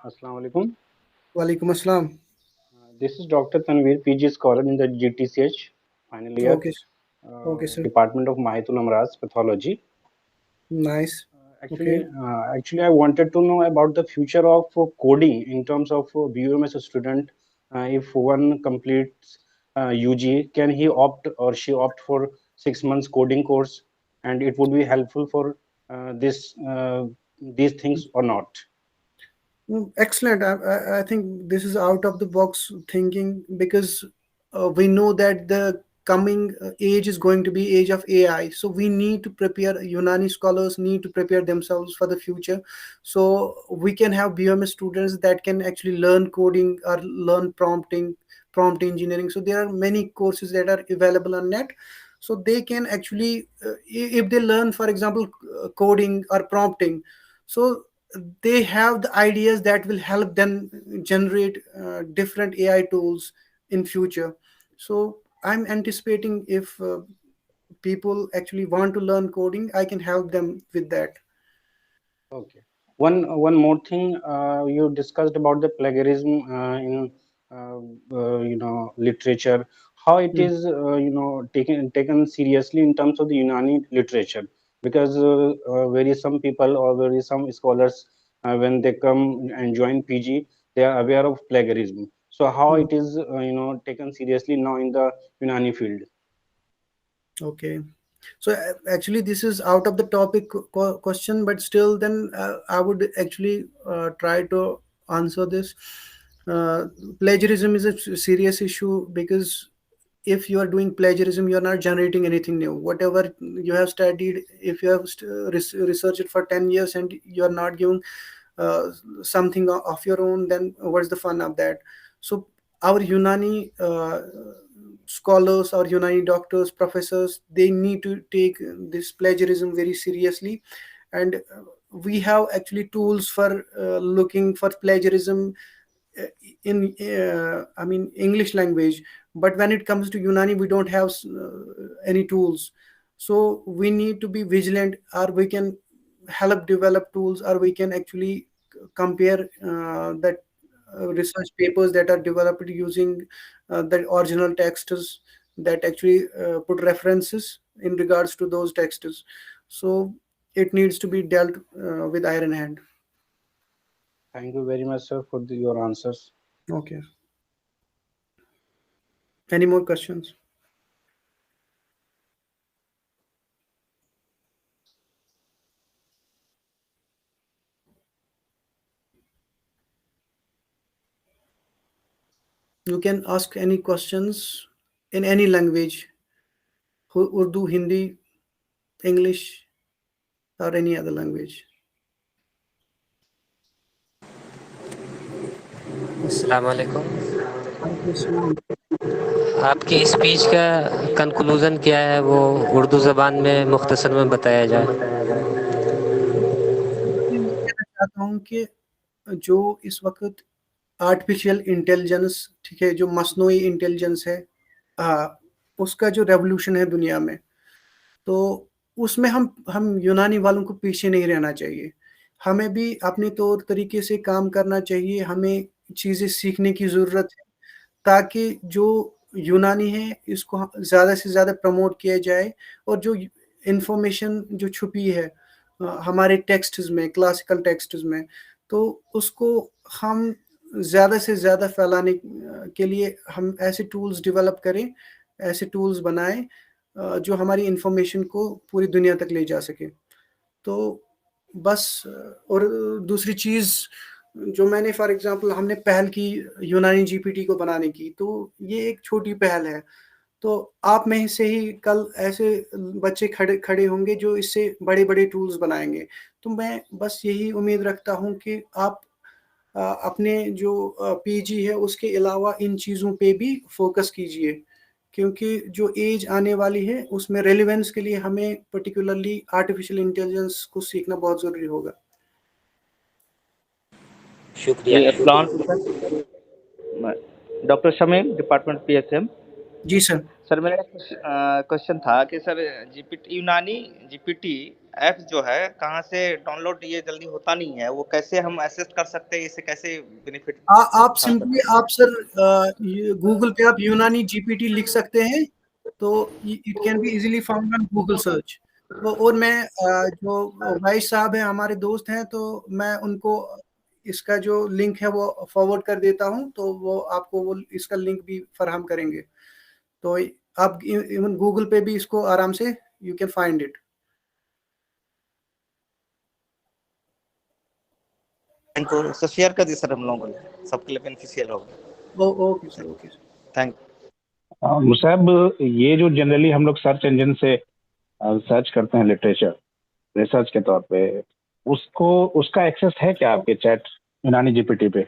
Assalamu alaikum. Walaikum assalam. This is Dr. Tanveer, PG scholar in the GTCH final year, Okay. Okay, sir. Department of Mahitul Amraz Pathology. Nice. Actually, Okay. actually, I wanted to know about the future of coding in terms of BUMS student. If one completes UG, can he opt or she opt for 6 months coding course, and it would be helpful for these things or not? Excellent. I think this is out of the box thinking, because we know that the coming age is going to be age of AI. So we need to prepare. Unani scholars need to prepare themselves for the future. So we can have BMS students that can actually learn coding or learn prompt engineering. So there are many courses that are available on net. So they can actually, if they learn, for example, coding or prompting, so they have the ideas that will help them generate different AI tools in future. So I'm anticipating, if people actually want to learn coding, I can help them with that. Okay. One more thing, you discussed about the plagiarism in literature. How it Hmm. is taken seriously in terms of the Unani literature, because very some people or very some scholars when they come and join PG, they are aware of plagiarism. So how Hmm. it is taken seriously now in the Unani field? Okay. So actually this is out of the topic question, but still then I would actually try to answer this. uh, Plagiarism is a serious issue, because if you are doing plagiarism, you are not generating anything new. Whatever you have studied, if you have researched it for 10 years and you are not giving uh, something of your own, then what's the fun of that? So our Unani scholars, our Unani doctors, professors, they need to take this plagiarism very seriously. And we have actually tools for looking for plagiarism uh, in I mean English language, but when it comes to Unani, we don't have any tools. So we need to be vigilant, or we can help develop tools, or we can actually compare that research papers that are developed using the original texts that actually put references in regards to those texts. So it needs to be dealt with iron hand. Thank you very much, sir, for your answers. Okay. Any more questions? You can ask any questions in any language, Urdu, Hindi, English, or any other language. अस्सलाम वालेकुम। Islam. आपकी speech का conclusion क्या है, वो उर्दू ज़बान में मुख्तसर में बताया जाए। मैं कहना चाहता हूँ कि जो इस वक्त आर्टिफिशियल इंटेलिजेंस, ठीक है, जो मसनूई इंटेलिजेंस है, उसका जो रेवोल्यूशन है दुनिया में, तो उसमें हम यूनानी वालों को पीछे नहीं रहना चाहिए। हमें भी अपने तौर तरीके से काम करना चाहिए, हमें चीज़ें सीखने की ज़रूरत है, ताकि जो यूनानी है इसको ज़्यादा से ज़्यादा प्रमोट किया जाए, और जो इंफॉर्मेशन जो छुपी है हमारे टेक्स्ट्स में, क्लासिकल टेक्स्ट्स में, तो उसको हम ज़्यादा से ज़्यादा फैलाने के लिए हम ऐसे टूल्स डेवलप करें, ऐसे टूल्स बनाएं जो हमारी इंफॉर्मेशन को पूरी दुनिया तक ले जा सके। तो बस और दूसरी चीज़ जो मैंने फॉर एग्जांपल हमने पहल की यूनानी जीपीटी को बनाने की, तो ये एक छोटी पहल है। तो आप में से ही कल ऐसे बच्चे खड़े खड़े होंगे जो इससे बड़े-बड़े टूल्स बनाएँगे। तो मैं बस यही उम्मीद रखता हूँ कि आप अपने जो पीजी है उसके अलावा इन चीज़ों पे भी फ़ोकस कीजिए, क्योंकि जो एज आने वाली है उसमें रेलेवेंस के लिए हमें पर्टिकुलरली आर्टिफिशियल इंटेलिजेंस को सीखना बहुत ज़रूरी होगा। शुक्रिया। जी, अस्सलाम वालेकुम sir. Doctor Shamim, department PSM. जी सर। सर मेरा क्वेश्चन था कि sir GPT Unani GPT app जो है कहाँ से डाउनलोड, ये जल्दी होता नहीं है, वो कैसे हम एसेस कर सकते हैं, इससे कैसे बेनिफिट आप उठा सिंपली सकते हैं? आप सर गूगल पे आप यूनानी जीपीटी लिख सकते हैं, तो it can be easily found on Google search. तो और मैं जो भाई साहब हैं हमारे दोस्त हैं, तो मैं उनको इसका जो लिंक है वो फॉरवर्ड कर देता हूँ, तो वो आपको वो इसका लिंक भी फराहम करेंगे। तो आप इवन गूगल पे भी इसको आराम से यू कैन फाइंड इट। इनको सर शेयर कर दी सर, हम लोगों को सबके लिए बेनिफिशियल होगा। Okay sir, okay sir. Thank Musab, ये जो जनरली हम लोग सर्च इंजन से सर्च करते हैं लिटरेचर रिसर्च के तौर पे, उसको उसका एक्सेस है क्या आपके चैट यूनानी जीपीटी पे?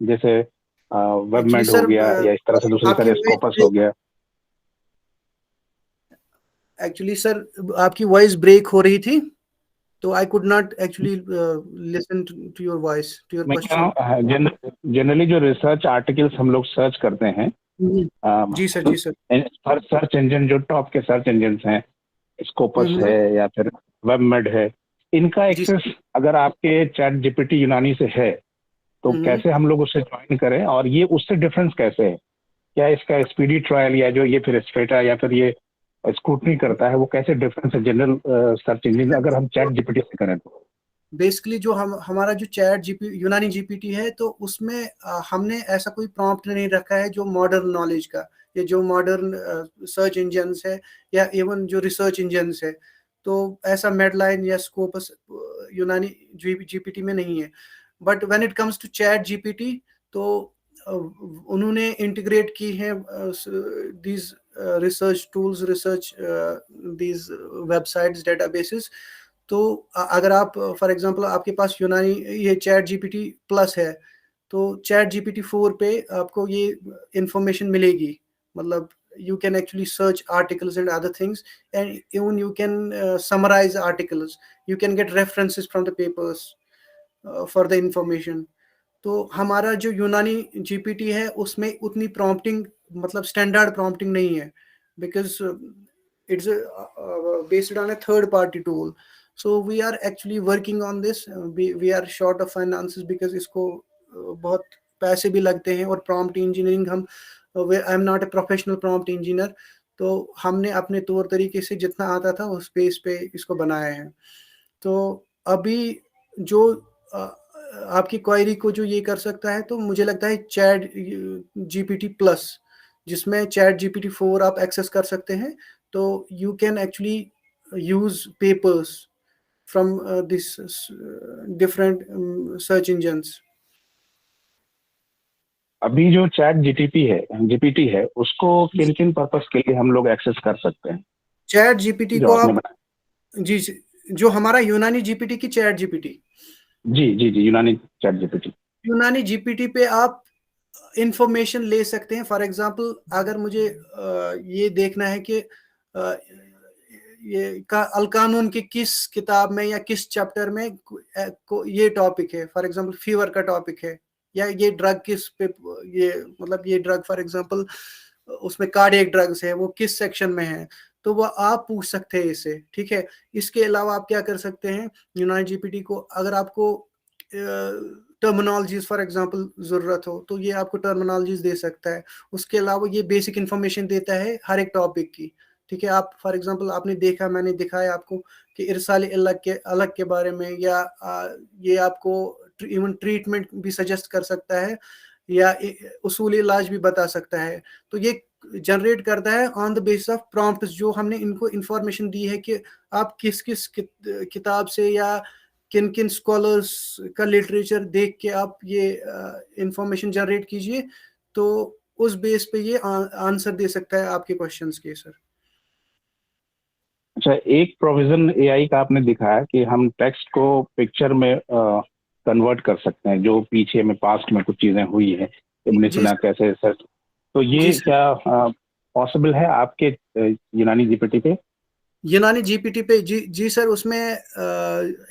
जैसे एक्चुअली वेबमेड हो सर गया या इस तरह से दूसरी आपकी तरह स्कोपस हो गया। एक्चुअली सर आपकी वॉइस ब्रेक हो रही थी, तो I could not actually listen to your voice, to your मैं कह रहा क्वेश्चन। हूँ जनरली जो रिसर्च आर्टिकल्स हम लोग सर्च करते हैं, जी सर, जी सर। सर्च इंजन जो टॉप के सर्च इंजन हैं, स्कोपस है या फिर वेबमेड है, इनका जी एक्सेस सर। अगर आपके चैट जीपीटी यूनानी से है तो कैसे हम लोग उससे ज्वाइन करें, और ये उससे डिफरेंस कैसे है? क्या इसका स्पीडी ट्रायल या जो ये फिर स्ट्रेटा या फिर ये स्क्रूटनी करता है, वो कैसे डिफरेंस है जनरल सर्च इंजन अगर हम चैट जीपीटी से करें तो? बेसिकली जो हमारा जो चैट जीपी यूनानी जीपीटी है, तो उसमें हमने ऐसा कोई प्रॉम्प्ट नहीं रखा है जो मॉडर्न नॉलेज का, या जो मॉडर्न सर्च इंजन्स है, या इवन जो रिसर्च इंजन्स है, तो ऐसा मेडलाइन या स्कोपस यूनानी जीपीटी में नहीं है। But when it comes to chat GPT, तो उन्होंने इंटीग्रेट की है these research tools, research these websites, databases. तो अगर आप फॉर एग्जांपल आपके पास यूनानी ये चैट जीपीटी प्लस है, तो चैट जीपीटी 4 पे आपको ये इंफॉर्मेशन मिलेगी, मतलब you can actually search articles and other things, and even you can summarize articles. You can get references from the papers for the information. तो हमारा जो यूनानी जीपीटी है उसमें उतनी प्रॉम्प्टिंग, मतलब स्टैंडर्ड प्रॉम्प्टिंग नहीं है, because it's based on a third party tool. So we are actually working on this. We are short of finances because इसको बहुत पैसे भी लगते हैं, और प्रॉम्प्ट इंजीनियरिंग हम, I am not a professional prompt engineer, तो हमने अपने तौर तरीके से जितना आता था उस बेस पे इसको बनाया है. तो अभी जो आपकी क्वेरी को जो ये कर सकता है, तो मुझे लगता है चैट जीपीटी प्लस, जिसमें चैट जीपीटी 4 आप एक्सेस कर सकते हैं. तो you can actually use papers from this different search engines. अभी जो चैट जीपीटी है उसको किन किन पर्पस के लिए हम लोग एक्सेस कर सकते हैं? चैट जीपीटी जो को आपने आप, बनाया. जी, जो हमारा यूनानी जीपीटी की चैट जीपीटी, जी, यूनानी चैट जीपीटी. यूनानी जीपीटी पे आप इंफॉर्मेशन ले सकते हैं. फॉर एग्जांपल, अगर मुझे ये देखना है कि ये का अलकानून की किस किताब में या किस चैप्टर में ये टॉपिक है, फॉर एग्जांपल फीवर का टॉपिक है, या ये ड्रग किस पे, ये मतलब ये ड्रग फॉर एग्जांपल उसमें कार्डियक ड्रग्स है, वो किस सेक्शन में है, तो वो आप पूछ सकते हैं इससे. ठीक है. इसके अलावा आप क्या कर सकते हैं, यूनानी जीपीटी को अगर आपको टर्मिनोलॉजीज फॉर एग्जांपल जरूरत हो, तो ये आपको टर्मिनोलॉजीज दे सकता है. उसके अलावा ये बेसिक इंफॉर्मेशन देता है हर एक टॉपिक की. ठीक है. आप फॉर एग्जांपल आपने देखा, मैंने दिखाया आपको कि इरसाल अलग के बारे में, या ये आपको इवन ट्रीटमेंट भी सजेस्ट कर सकता है, या उसूली इलाज भी बता सकता है. तो ये जनरेट करता है on the basis of prompts जो हमने इनको इंफॉर्मेशन दी है कि आप किस किस किताब से या किन किन स्कॉलर्स का लिटरेचर देख के आप ये इंफॉर्मेशन जनरेट कीजिए. तो उस बेस पे ये आंसर दे सकता है आपके क्वेश्चंस के. सर, अच्छा, एक प्रोविजन एआई का आपने दिखाया कि हम टेक्स्ट को पिक्चर में कन्वर्ट कर सकते हैं, जो पीछे में पास्ट में कुछ चीजें हुई है, इब्न जी सीना कैसे सर, तो ये जी सर. क्या पॉसिबल है आपके यूनानी जीपीटी पे? यूनानी जीपीटी पे जी सर, उसमें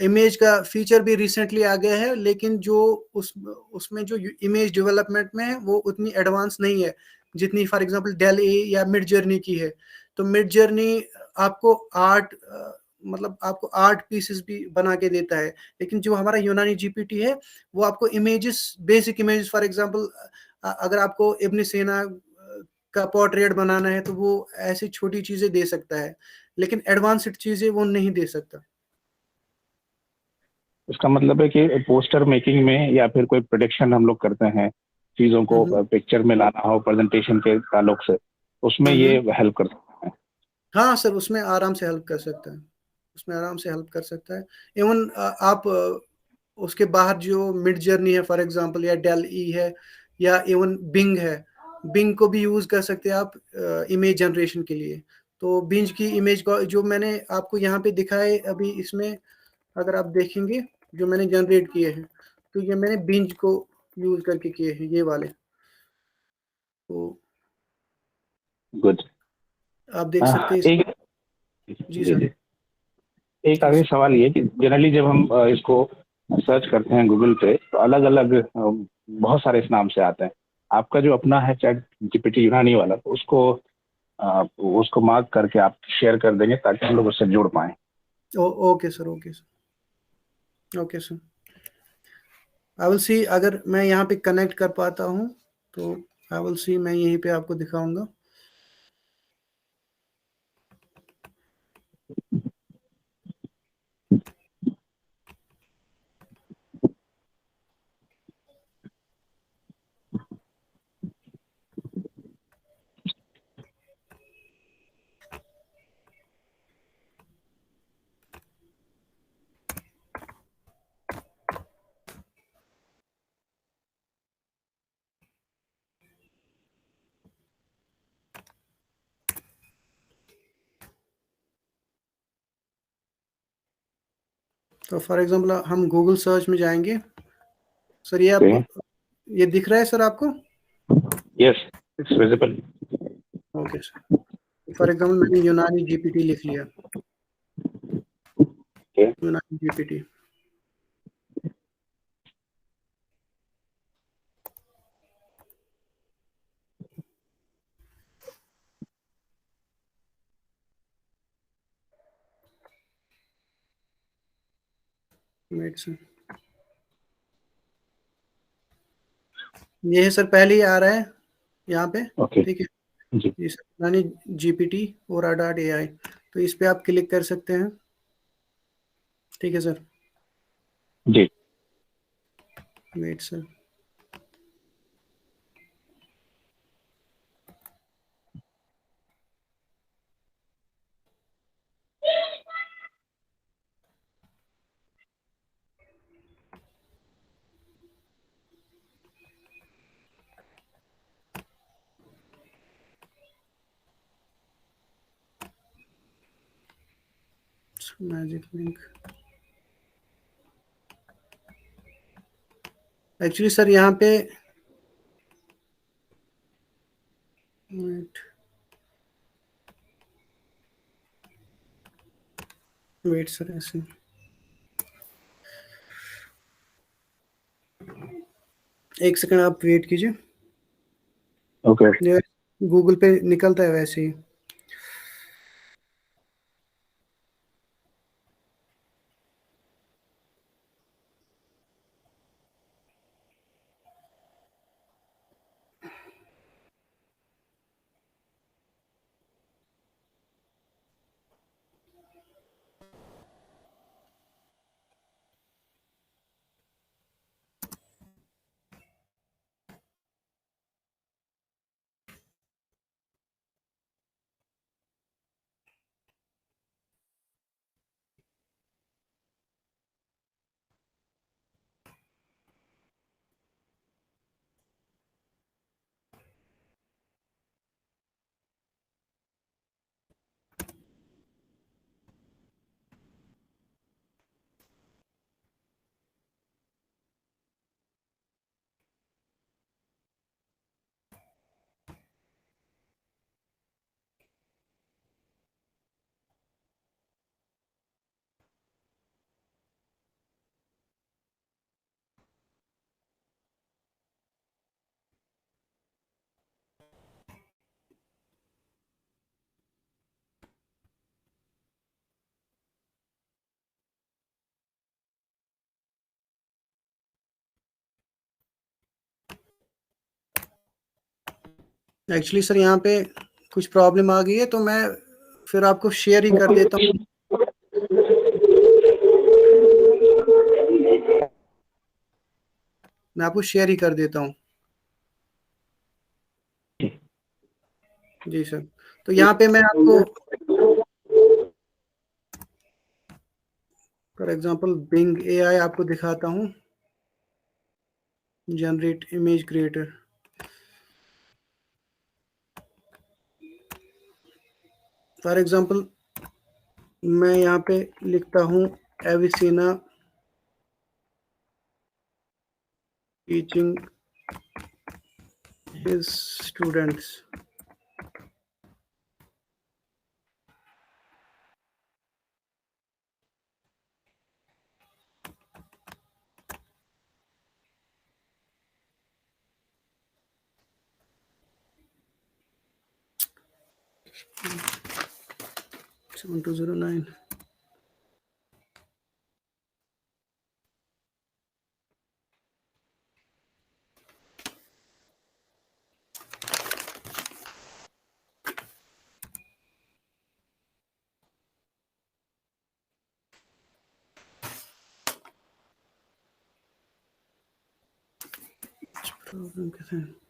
इमेज का फीचर भी रिसेंटली आ गया है, लेकिन जो उसमें जो इमेज डेवलपमेंट में है वो उतनी एडवांस नहीं है जितनी फॉर एग्जांपल डेल ए या मिड जर्नी की है. तो मिड जर्नी आपको आर्ट, मतलब आपको आर्ट पीसेस भी बना के देता है, लेकिन जो हमारा यूनानी जीपीटी है वो आपको images, basic images, for example अगर आपको इब्न सीना का पोर्ट्रेट बनाना है तो वो ऐसी छोटी चीजें दे सकता है, लेकिन एडवांस्ड चीजें वो नहीं दे सकता. इसका मतलब है कि पोस्टर मेकिंग में या फिर कोई प्रोडक्शन हम लोग करते हैं, चीजों को पिक्चर में लाना हो प्रेजेंटेशन के ताल्लुक से, उसमें ये हेल्प कर सकते हैं. हाँ सर, उसमें आराम से हेल्प कर सकता है. उसमें आराम से हेल्प कर सकता है. इवन आप उसके बाहर जो मिड जर्नी है फॉर एग्जांपल, या डेल ई है, या इवन बिंग है, बिंग को भी यूज कर सकते हैं आप इमेज जनरेशन के लिए. तो बिंज की इमेज को जो मैंने आपको यहाँ पे दिखाए अभी, इसमें अगर आप देखेंगे जो मैंने जनरेट किए हैं, तो ये मैंने बिंज को यूज करके किए हैं, ये वाले. तो गुड. आप देख सकते हैं. एक जी सर. एक आखिरी सवाल ये कि जनरली जब हम इसको सर्च करते हैं गूगल पे, तो अलग अलग बहुत सारे इस नाम से आते हैं. आपका जो अपना है चैट जीपीटी यूनानी वाला, तो उसको मार्क करके आप शेयर कर देंगे ताकि हम लोग उससे जुड़ पाएं. Okay sir. Okay sir. I will see, अगर मैं यहाँ पे कनेक्ट कर पाता हूँ तो आई विल सी, मैं यहीं पे आपको दिखाऊंगा. तो फॉर एग्जांपल हम गूगल सर्च में जाएंगे. सर, ये आप, ये दिख रहा है सर आपको? Yes, it's visible. Okay sir, for example मैंने यूनानी जीपीटी लिख लिया, ओके यूनानी जीपीटी। वेट सर, ये है सर, पहले ही आ रहा है यहाँ पे, ओके ठीक है जी जी सर, यूनानी जीपीटी और डॉट AI, तो इस पे आप क्लिक कर सकते हैं, ठीक है सर। जी wait sir, magic link. Actually sir यहाँ पे वेट वेट सर, ऐसे एक सेकंड आप वेट कीजिए, ओके ये गूगल पे निकलता है वैसे ही। एक्चुअली सर यहाँ पे कुछ प्रॉब्लम आ गई है, तो मैं फिर आपको शेयर ही कर देता हूँ। मैं आपको शेयर ही कर देता हूँ। जी सर, तो यहाँ पे मैं आपको फॉर एग्जांपल बिंग AI आपको दिखाता हूँ, generate image creator. For example मैं यहाँ पे लिखता हूँ Avicenna teaching his students. Seven two zero nine. Problem कैसे है?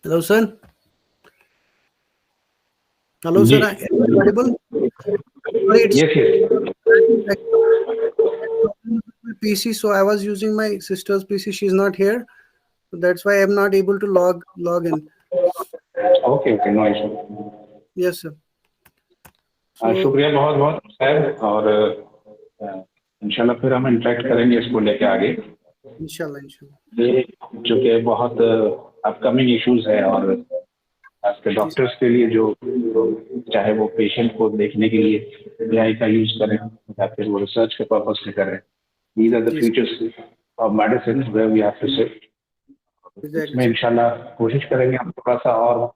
Hello, sir. Hello, जी sir. Am I audible? Sorry, it's yes yes my PC, so I was using my sister's PC. She's not here, so that's why I'm not able to log in. Okay okay no issue Yes, sir. So, शुक्रिया बहुत बहुत साहब और इंशाल्लाह फिर हम interact करेंगे इसको लेके आगे inshallah, inshallah. ये जो कि बहुत अपकमिंग इश्यूज है और आपके Yes, डॉक्टर्स के लिए जो चाहे वो पेशेंट को देखने के लिए एआई का यूज करें या फिर वो रिसर्च के पर्पज से करें these are the yes, futures of medicine where we have to sit exactly, इसमें sir. इंशाल्लाह कोशिश करेंगे हम थोड़ा सा और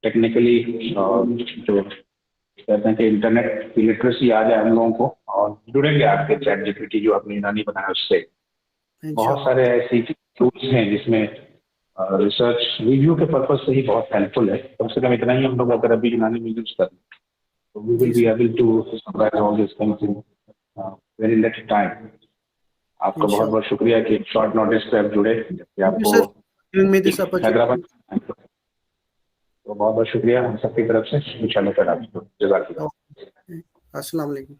टेक्निकली जो कहते हैं कि इंटरनेट की लिटरेसी आ जाए हम लोगों को और जुड़ेंगे आपके चैट जीपीटी जो आपने यूनानी बनाया उससे बहुत Inshallah. सारे ऐसी टूल्स हैं जिसमें रिसर्च रिव्यू के पर्पज से ही बहुत हेल्पफुल है कम से कम इतना ही हम लोग अगर अभी यूनानी में यूज करें तो we will Yes, be sir. Able to summarise all this things in very less time आपका बहुत Inshallah. बहुत शुक्रिया कि शॉर्ट नोटिस पे आप जुड़े जबकि Thank you, आपको sir, for giving me this Hyderabad opportunity. तो बहुत बहुत शुक्रिया हम सबकी तरफ से इंशाल्लाह फिर आपको जज़ाकल्लाह Okay. Assalamu alaikum.